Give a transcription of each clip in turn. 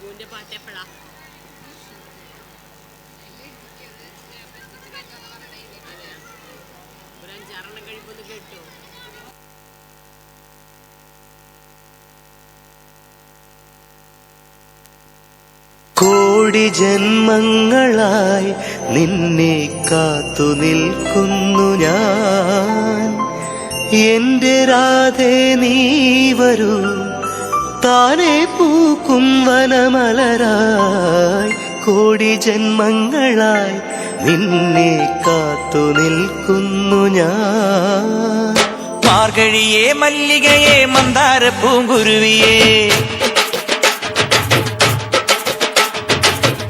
ഷിബുവിന്റെ പാട്ട് എപ്പോഴാ? ഒരു 5-6 കഴിയുമ്പോൾ കേട്ടോ. കോടി ജന്മങ്ങളായി നിന്നെ കാത്തു നിൽക്കുന്നു ഞാൻ. എന്റെ രാധേ നീ വരൂ, താനെ പൂക്കും വനമലരായി. കോടി ജന്മങ്ങളായി നിന്നെ കാത്തു നിൽക്കുന്നു ഞാൻ. മാർഗഴിയേ മല്ലികയെ മന്ദാര പൂങ്കുരുവിയേ,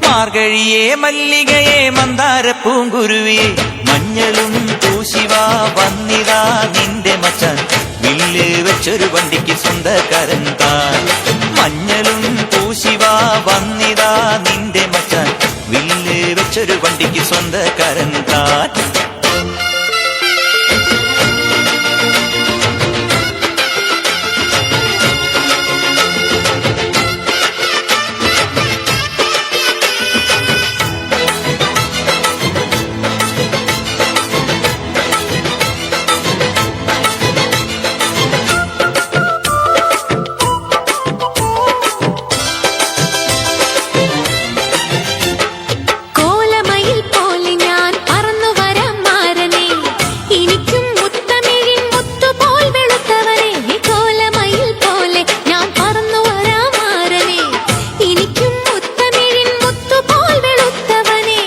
മാർഗഴിയേ മല്ലികയെ മന്ദാര പൂങ്കുരുവിയെ. മഞ്ഞളും പൂശിവാ വന്നിതാ നിന്റെ മച്ചാൻ, വില്ല് വെച്ചൊരു വണ്ടിക്ക് സ്വന്തക്കാരൻ താൻ. മഞ്ഞളും പൂശിവാ വന്നിതാ നിന്റെ മച്ചാൻ, വില്ല് വെച്ചൊരു വണ്ടിക്ക് സ്വന്തക്കാരൻ താൻ.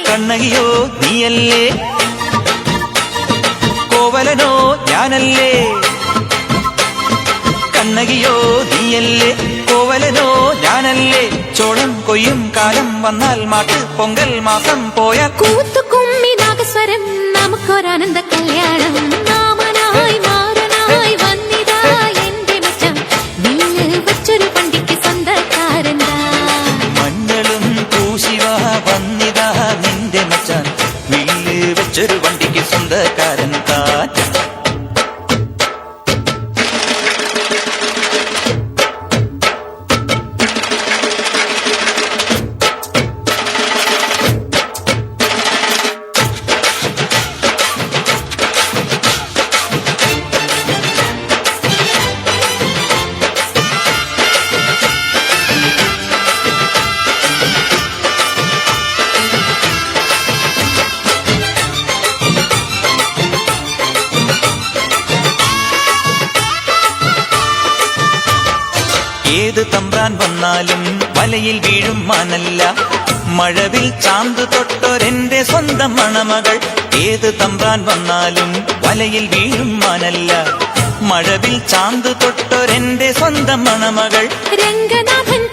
കണ്ണകിയോ നീയല്ലേ, കോവലനോ ഞാനല്ലേ. കണ്ണകിയോ നീയല്ലേ, കോവലനോ ഞാനല്ലേ. ചോളം കൊയ്യും കാലം വന്നാൽ മാട്ട് പൊങ്കൽ മാസം പോയ കൂത്തുകുമ്മി നാഗസ്വരം നമുക്കൊരാനന്ദ കല്യാണം. നാമനായി മാറനായി വന്നിതാ എന്റെ മച്ചം, വില്ല് വെച്ചൊരു പണ്ടിക്ക് സ്വന്തക്കാരൻ. മഞ്ഞളും പൂശിവാ വന്നിതാ നിന്റെ മച്ചാൻ, വില്ല് വെച്ചൊരു വണ്ടിക്ക് സ്വന്തക്കാരൻ താൻ. ഏത് തമ്പ്രാൻ വന്നാലും വലയിൽ വീഴും മാനല്ല, മഴവിൽ ചാന്ത് തൊട്ടൊരെന്റെ സ്വന്തം മണമകൾ. ഏത് തമ്പ്രാൻ വന്നാലും വലയിൽ വീഴും മാനല്ല, മഴവിൽ ചാന്ത് തൊട്ടൊരെന്റെ സ്വന്തം മണമകൾ. രംഗനാഥൻ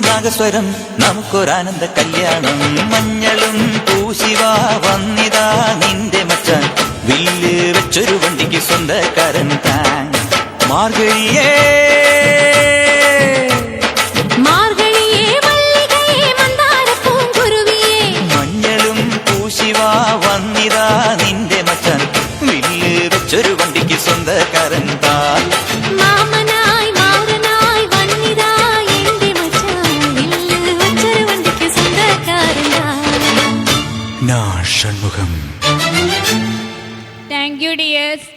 നാഗസ്വരം നമുക്കൊരാനന്ദ കല്യാണം. മഞ്ഞളും പൂശിവാ വന്നിതാ നിന്റെ മച്ചാൻ, വില്ല് വെച്ചൊരു വണ്ടിക്ക് സ്വന്തക്കാരൻ താൻ. മാർഗഴിയേ മഞ്ഞളും പൂശിവാ വന്നിതാ നിന്റെ മച്ചാൻ, വില്ല് വെച്ചൊരു വണ്ടിക്ക് സ്വന്തക്കാരൻ താൻ. ഷൺമുഖം. Thank you dears.